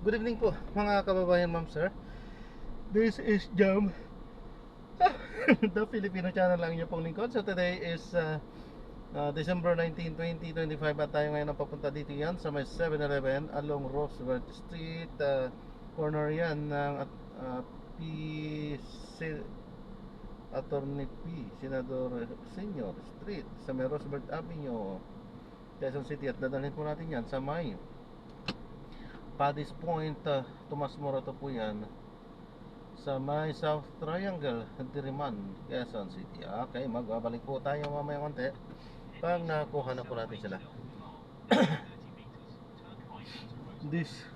Good evening po mga kababayan, ma'am, sir. This is Jam, the Filipino channel lang niyo pong lingkod. So today is December 19, 2025 at tayo ngayon ang papunta dito yan sa may 7-Eleven along Roosevelt Street, corner yan ng Attorney P. Senador Senior Street sa may Roosevelt Avenue, Quezon City, at dadalhin po natin yan sa may Paddy's Point, Tomas Morato po yan sa may South Triangle, Diriman, Quezon City. Okay, magbabalik po tayo mamaya konti pag nakuha na po natin sila. Disclaimer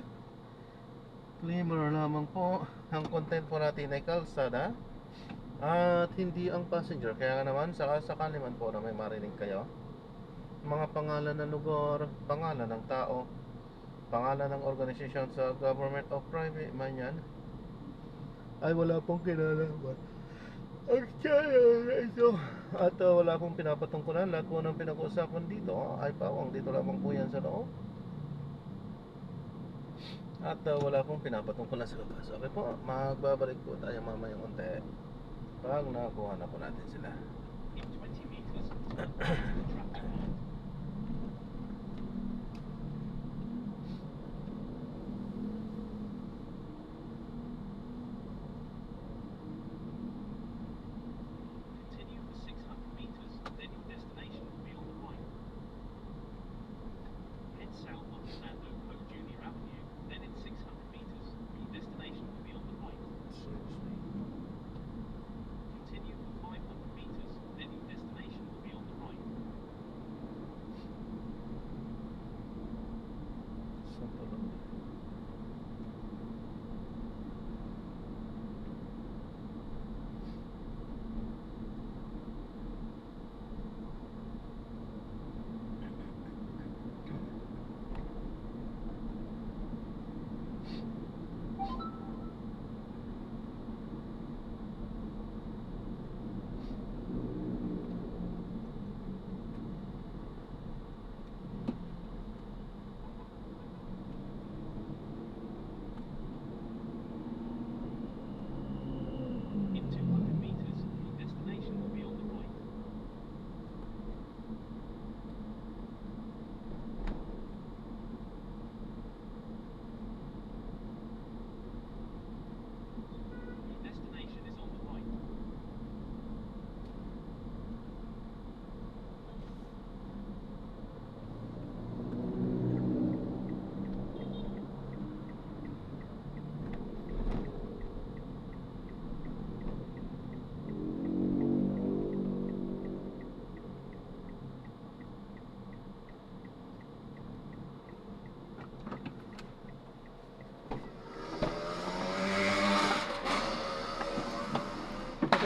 lamang po, ang content po natin ay kalsada at hindi ang passenger. Kaya naman sakali man po na may marinig kayo mga pangalan ng lugar, pangalan ng tao, pangalan ng organisasyon sa government o private man yan, ay wala pong kinalaman ang channel ito. At wala pong pinapatungkulan. Lahat po ng pinag-uusapan dito ay pawang dito lamang po yan sa loob. At wala pong pinapatungkulan sa labas. Okay po, magbabalik po tayo mamayang unti pag nakakuha na po natin sila.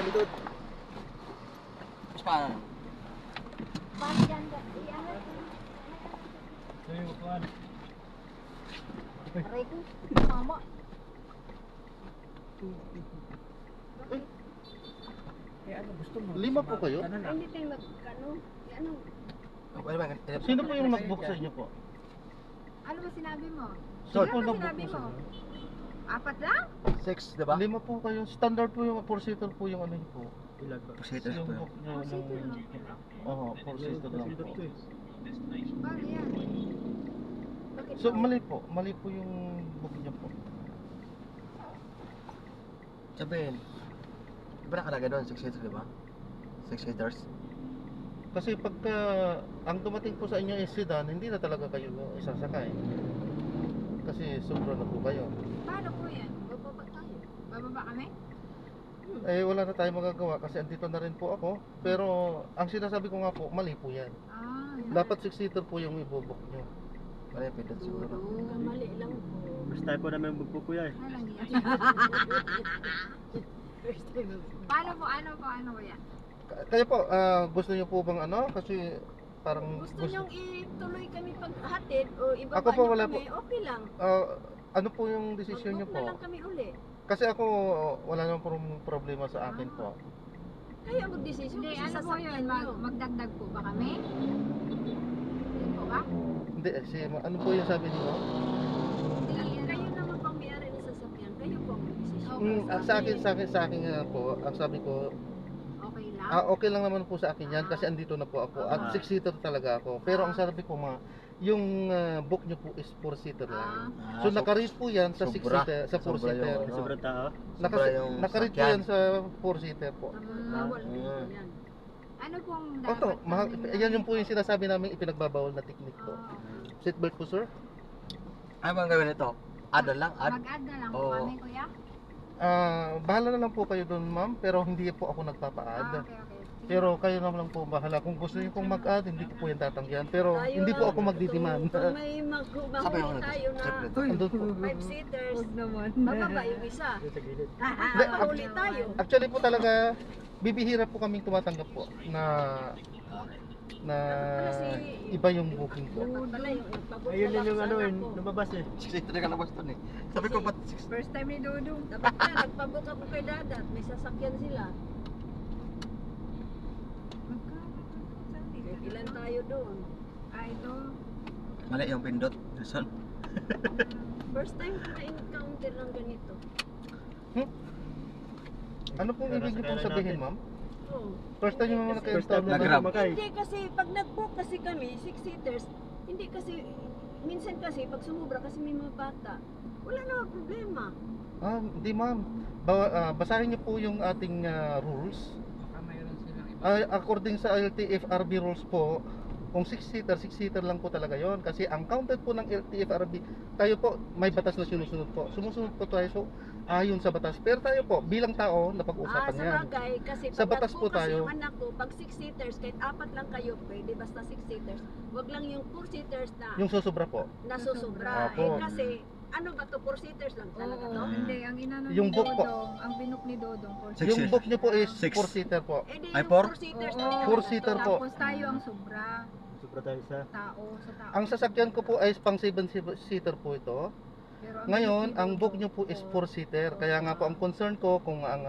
Likod. Mas paano? Aray ko, mama. Ano gusto mo? 5 po kayo? Ay, hindi tayo mag-ano. Ano? Sino po yung nag-book sa inyo po? Ano ba sinabi mo? Sir, Ano po ba nag-book sinabi po sa mo? inyo? 4 lang? 6, diba? 5 po kayo. Standard po yung 4-seater po yung ano niyo po. Ilan ba? Positas Yung pa. book niyo. 4-seater lang. Oo, 4-seater lang po. Bakit yan? Bakit So daw? mali po yung book niya po. Sabihin, di ba nakalagay doon? 6 seaters, diba? 6 seaters? Kasi pagka ang dumating po sa inyo is sedan, hindi na talaga kayo isasakay. Kasi sobra na po kayo. Paano po yan? Bababa tayo. Bababa kami? Eh wala na tayong magagawa kasi andito na rin po ako. Pero ang sinasabi ko nga po, mali po yan. Yan. Dapat 6-seater po yung ibubok nyo. Ay, pwede siguro. Mali lang po. First time po namin magpupuya eh. Alang yan. Paano po? Ano po yan? Kaya po, gusto nyo po bang ano? Kasi parang Gusto niyong ituloy kami paghatid o ibaba Ako po, niyo wala kami, okay lang. ano po yung desisyon nyo Mag-book na po? lang kami uli. Kasi ako, wala namang problema sa akin po. Kaya mag-desisyon Hindi, kasi ano po yun? sasakyan niyo. Magdagdag po ba kami? Hindi po ba? Hindi, ano po yung sabi niyo? Hindi, kayo na Sa akin nga po, ang sabi ko, Okay lang? okay lang naman po sa akin yan kasi andito na po ako at 6-seater talaga ako. Pero ang sabi ko yung book nyo po is 4-seater lang. So naka-rate po yan sa Sobra. 6-seater, sa Sobra 4-seater. yung- Sobrang tao. Sobra yung Naka-rate po sakyan. yan sa 4-seater po. Bawal din yan. Ano pong Oto, dapat? yan yung po yung sinasabi namin ipinagbabawal na technique po. Seatbelt po, sir. Ano bang gawin ito? Add na lang? Add? Mag-add na lang po Oo. kami, kuya? Bahala na lang po kayo doon, ma'am, pero hindi po ako nagpapa-add. Okay. Pero kayo na lang po bahala. Kung gusto niyo pong mag-add, hindi ko po yan tatanggihan. Pero hindi po ako magdidemand. Kung may Sabi ako mahuli tayo na Andun po. 5-seaters, naman. bababa yung isa. Doon sa gilid. Mahuli tayo. Actually po talaga, bibihira po kaming tumatanggap po na iba yung booking po. Dapat pala yung nagpabook Ayun na din yung lang ano sana yun, ako. lumabas eh. 6-seater na kalabas doon eh. Sabi ko, ba't 6? First time ni Dudong. Dapat na, nagpabook ako kay Dadat. May sasakyan sila. Ilan tayo doon? Ito. Mali yung pindot. Luzon. First time ko na-encounter ng ganito. Ano pong ibig niyo pong sabihin, ma'am? Oh. First time niyo naman First time naka-install na Nag-grab. sumakay. Hindi kasi pag nag-book kasi kami, 6-seaters, hindi kasi, minsan kasi pag sumubra kasi may mga bata, wala namang problema. Hindi ma'am. Basahin niyo po yung ating rules. According sa LTFRB rules po, kung 6-seater lang po talaga yon. Kasi ang counted po ng LTFRB, tayo po may batas na sinusunod po. Sumusunod po tayo so, ayon sa batas. Pero tayo po, bilang tao, napag-usapan Sa yan. bagay, kasi Sa pag batas po nag-book kasi tayo. yung anak ko, pag 6-seaters, kahit 4 lang kayo, pwede basta 6-seaters. Wag lang yung 4-seaters na Yung susubra po. nasusubra. Opo. Eh kasi, ano ba to 4-seaters lang talaga to? Hindi, ang inano Yung ni book po. Dodong, ang binok ni Dodong. Six Yung seater. book niyo po is Six. 4-seater po. Eh di Ay, yung four? 4-seaters Oo. lang talaga Four-seater to. po. Tapos tayo ang sobra. Sobra tayo sa Sa tao. Ang sasakyan ko po ay pang 7-seater po ito. Pero Ngayon, binok ni ang book Dodong, niyo po is oo. 4-seater. Kaya nga po ang concern ko kung ang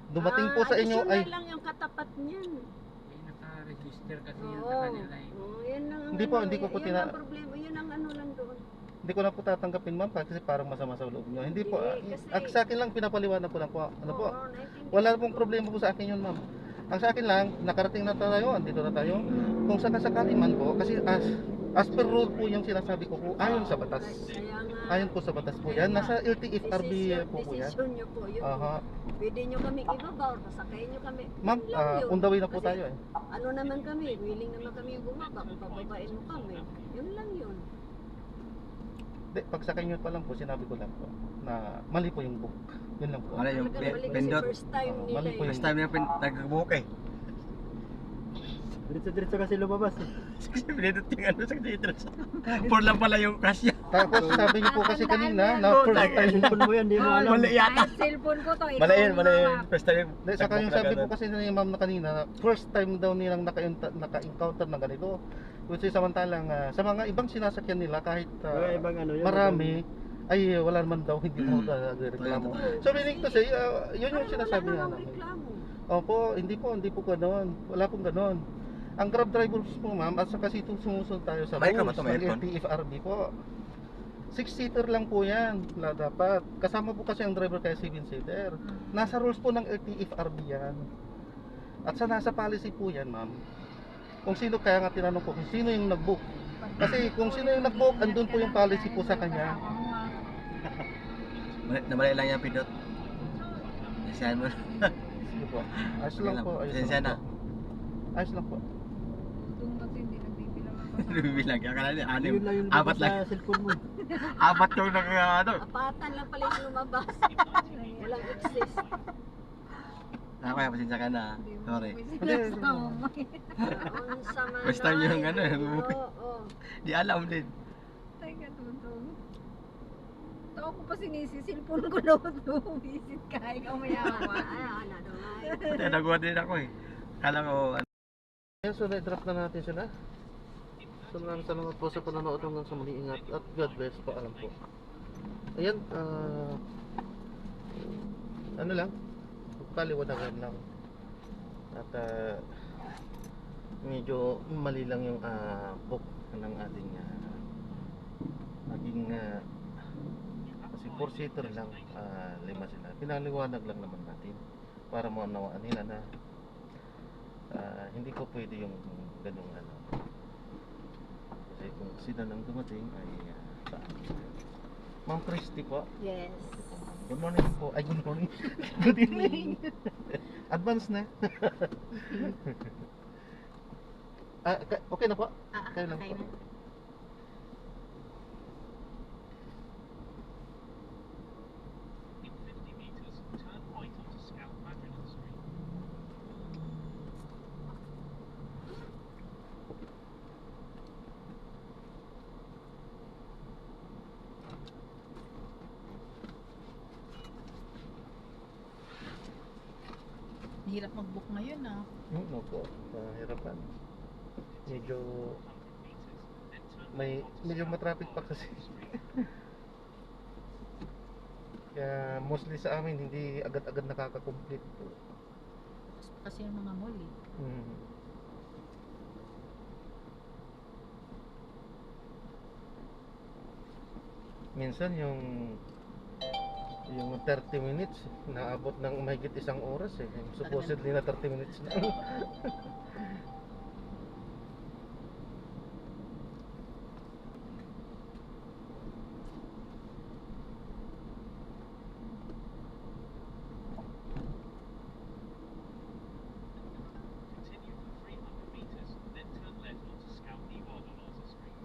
dumating po sa inyo additional ay lang yung katapat niyan. Naka-register kasi yun Oo. sa kanila eh. Oo, yun lang ang Hindi po, ano, hindi ko po yun tina- ang problema, yun ang ano lang doon. hindi ko na po tatanggapin ma'am kasi parang masama sa loob niyo. Hindi po. Hindi, kasi- Sa akin lang pinapaliwanag ko lang po. Ano po? Oo, naintindihan Wala ko. pong problema po sa akin yun ma'am. Ang sa akin lang, nakarating na tayo, andito na tayo. Kung sakasakali man po, kasi as per rule po yung sinasabi ko po, ayon sa batas. Kaya nga, Ayon po sa batas po yan. Nasa LTFRB po po yan. Desisyon nyo po yun. Aha. Pwede nyo kami ibaba or pasakayin nyo kami. Ma'am, Yun lang yun. on the way na po Kasi tayo eh. Ano naman kami, willing naman kami bumaba kung pababain mo kami. Yun lang yun. Hindi, pagsakay nyo pa lang po, sinabi ko lang po na mali po yung book. Yun lang po. Mali yung Talagang mali kasi pindot. first time Oo, nila mali po eh. First time niya nag-book eh. diretso-diretso kasi lumabas eh. Kasi pinindot yung ano 6-seater. 4 lang pala yung cash niya. Tapos sabi niyo po kasi kanina na Oh, first time Cellphone mo yan, di mo alam. Mali yata. Kahit cellphone ko to, ikaw Mali yun, ang mali yun. hawak. First time Hindi, saka yung sabi po kasi ni ma'am na kanina, first time daw nilang naka-encounter ng ganito. Which is samantalang sa mga ibang sinasakyan nila kahit Mga ibang ano yun. marami, ay wala naman daw hindi mo reklamo. So meaning to say, yun yung sinasabi nga Wala namang namin. reklamo. Opo, hindi po ganoon. Wala pong ganoon. Ang Grab drivers po ma'am, at saka kasi sumusunod tayo sa May ka ba rules ito, may ng aircon? LTFRB po. 6-seater lang po yan, dapat. Kasama po kasi ang driver kaya 7-seater. Nasa rules po ng LTFRB yan. At sa nasa policy po yan ma'am. Kung sino, kaya nga tinanong ko kung sino yung nag-book. Kasi kung sino yung nag-book, andun po yung policy po sa kanya. Namali lang yung pindot. Siyan mo. Sige po. Ayos lang po. Pasensya na. Ayos lang po. Dudong kasi hindi nagbibilang ako. Bilang kaya kala niya, Yun lang yung apat lumabas lang. sa cellphone mo. Apat yung ano. Apatan lang pala yung lumabas. Walang exist. Kaya pasensya ka na. Sorry. Noon sa Manay. First time yung ano, Oo. Di alam din. Teka, Dudong. Tao ko pa sinisi, cellphone ko daw visit ka, ikaw mayawa. Ay, ano naman. Pati nagawa din ako eh. Kala ko, Ayan, so na-drop na natin sila. So maraming salamat po sa panonood hanggang sa muli. Ingat at God bless po. Alam po. Ayan, ano lang, paliwanagan lang. At medyo mali lang yung book ng ating kasi 4-seater lang, 5 sila. Pinaliwanag lang naman natin para maunawaan nila na hindi ko pwede yung ganung ano. Kasi kung sila nang dumating ay Ma'am Christy po. Yes. Good morning po. Ay, good morning. Good evening. Advance na. Okay na po? Kayo lang Okay po. na. In 50 meters, turn right onto Scout Madrigal Street. Hirap mag-book ngayon ah. No po. Hirapan. Medyo 100 meters, then turn medyo matraffic pa kasi. Kaya mostly sa amin hindi agad-agad nakaka-complete po. Kasi yung mga mall eh. Minsan yung 30 minutes naabot ng mahigit 1 oras eh. Yung supposedly na 30 minutes na. Continue for 300 meters, then turn left onto Scout Ewald on Otter Street.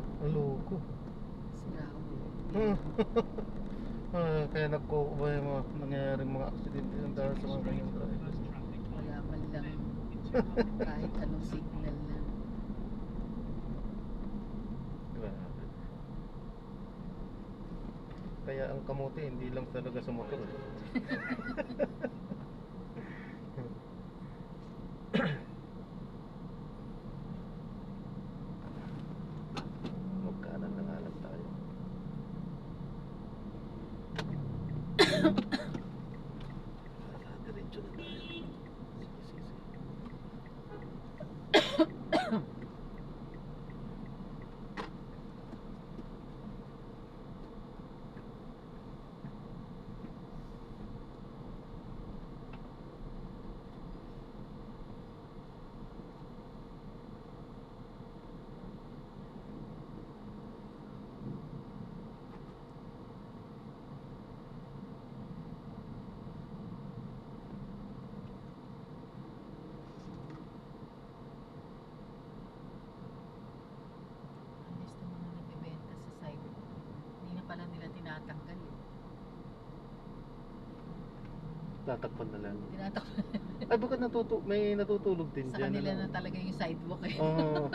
ang loko. Sira ulo. Kaya nagkukuba yung mga nangyayaring mga aksidente yung dahil sa mga ganyang drivers. Wala man lang kahit anong signal na. Grabe. Kaya ang kamote hindi lang talaga sa motor. Magkanan na nga lang tayo. Diretso na tayo. Sige. Alis na mga nagbebenta sa sidewalk. Hindi na pala nila tinatanggal eh. Tatakpan na lang. Tinatakpan Ay, baka may natutulog din sa dyan. kanila ano? na talaga yung sidewalk eh. Oo.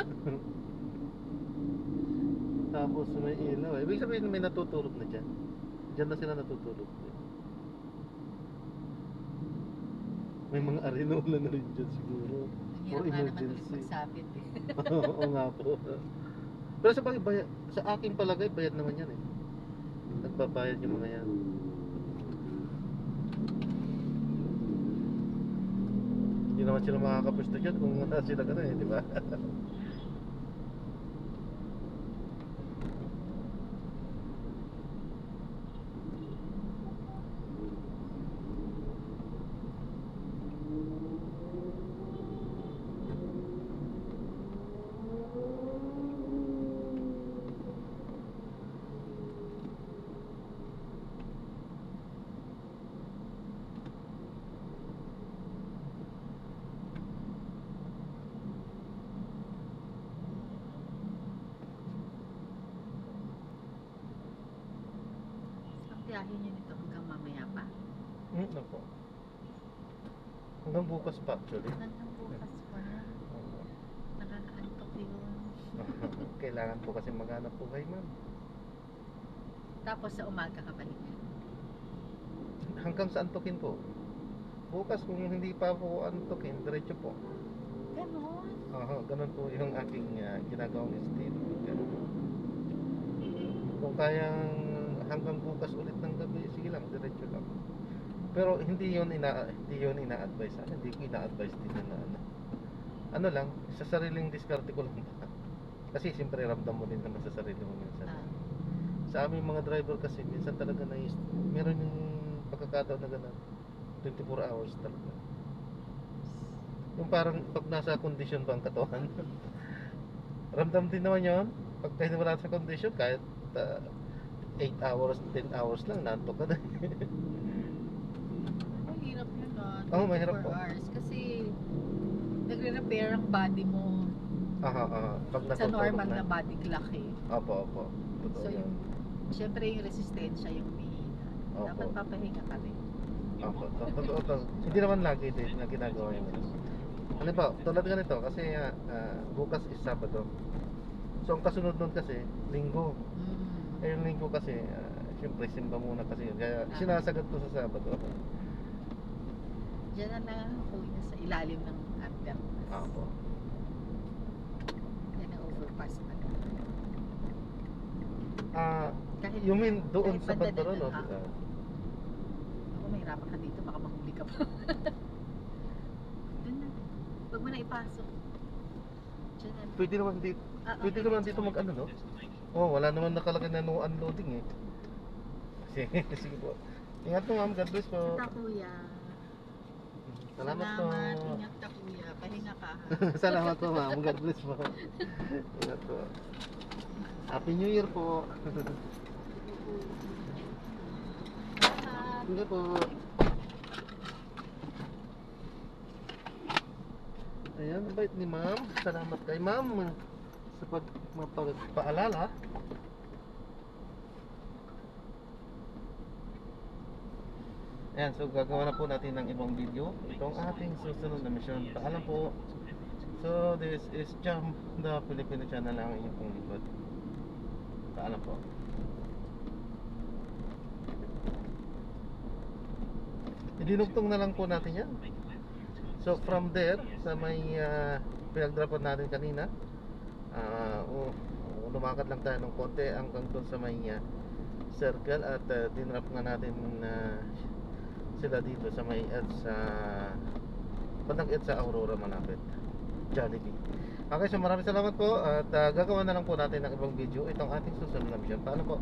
Tapos may ilaw. Ibig sabihin may natutulog na dyan. Dyan na sila natutulog. May mga arinola na rin dyan siguro. Ang For hirap nga naman ulit emergency. magsapit eh. Oo nga po. Pero sa bagay, sa aking palagay, bayad naman yan eh. Nagbabayad yung mga yan. Hindi naman sila makakapusto dyan kung sila ka na eh, di ba? Ang tiyahin nyo nito hanggang mamaya pa. Ako. Hanggang bukas pa actually. Hanggang bukas pa na. Nakakaantok yun. Kailangan po kasi maghanap po kay ma'am. Tapos sa umaga ka balik. Hanggang sa antukin po. Bukas kung hindi pa po antukin, diretso po. Ganon. Ganun po yung aking ginagawang estilo. Ganun. Kung kayang hanggang bukas ulit ng gabi, sige lang, diretso lang. Pero hindi yun ina-advise. Hindi ko ina-advise din na ano lang, sa sariling diskarte ko lang. Kasi siyempre ramdam mo din naman sa sarili mo minsan. Sa aming mga driver kasi minsan talaga meron yung pagkakataon na gano'n 24 hours talaga. Yung parang pag nasa kondisyon ba ang katawan. Ramdam din naman yun. Pag tayo wala sa kondisyon, kahit 8 hours, 10 hours lang, nantok ka na. Mahirap yun ah. Oo, mahirap 24 po. hours. Kasi nagre-repair ang body mo Pag sa natutulog normal na body clock eh. Opo. Totoo So yun. yung, syempre yung resistensya yung umihina. Opo. Dapat papahinga ka rin. Opo, totoo. Hindi naman lagi din na ginagawa yun. Ano ba, tulad ganito, kasi bukas is Sabado. So ang kasunod nun kasi, Linggo. Eh yung Linggo kasi, siyempre simba muna kasi yun. Kaya sinasagad ko sa Sabado. Diyan na lang po niya sa ilalim ng underpass. Opo. Yan ang overpass na. Kahit, You mean doon kahit sa banda Bandaro, na no? doon, ako mahirapan ka dito, baka mahuli ka pa. Doon na. Huwag mo na ipasok. Diyan na. Pwede naman dito. Pwede okay. naman dito mag-ano, no? Oh, wala naman nakalagay na no unloading eh. Sige po. Ingat po ma'am, God bless po. Kita kuya. Salamat po. Ingat ka kuya. Pahinga ka ha. Salamat po ma'am, God bless po. Ingat po. Happy New Year po. Ingat po. Ayan, bait ni ma'am. Salamat kay ma'am sa pag mapagpaalala. Ayan, so gagawa na po natin ng ibang video. Itong ating susunod na mission. Paalam po. So this is Jam, the Filipino channel lang ang inyong lingkod. Paalam po. Idinugtong na lang po natin yan. So from there, sa may pinag-dropan natin kanina, lumakad lang tayo ng konti hanggang doon sa may circle at dinrap nga natin sila dito sa may EDSA, bandang EDSA Aurora malapit, Jollibee. Okay, so maraming salamat po at gagawa na lang po natin ng ibang video. Itong ating susunod na mission. Paano po?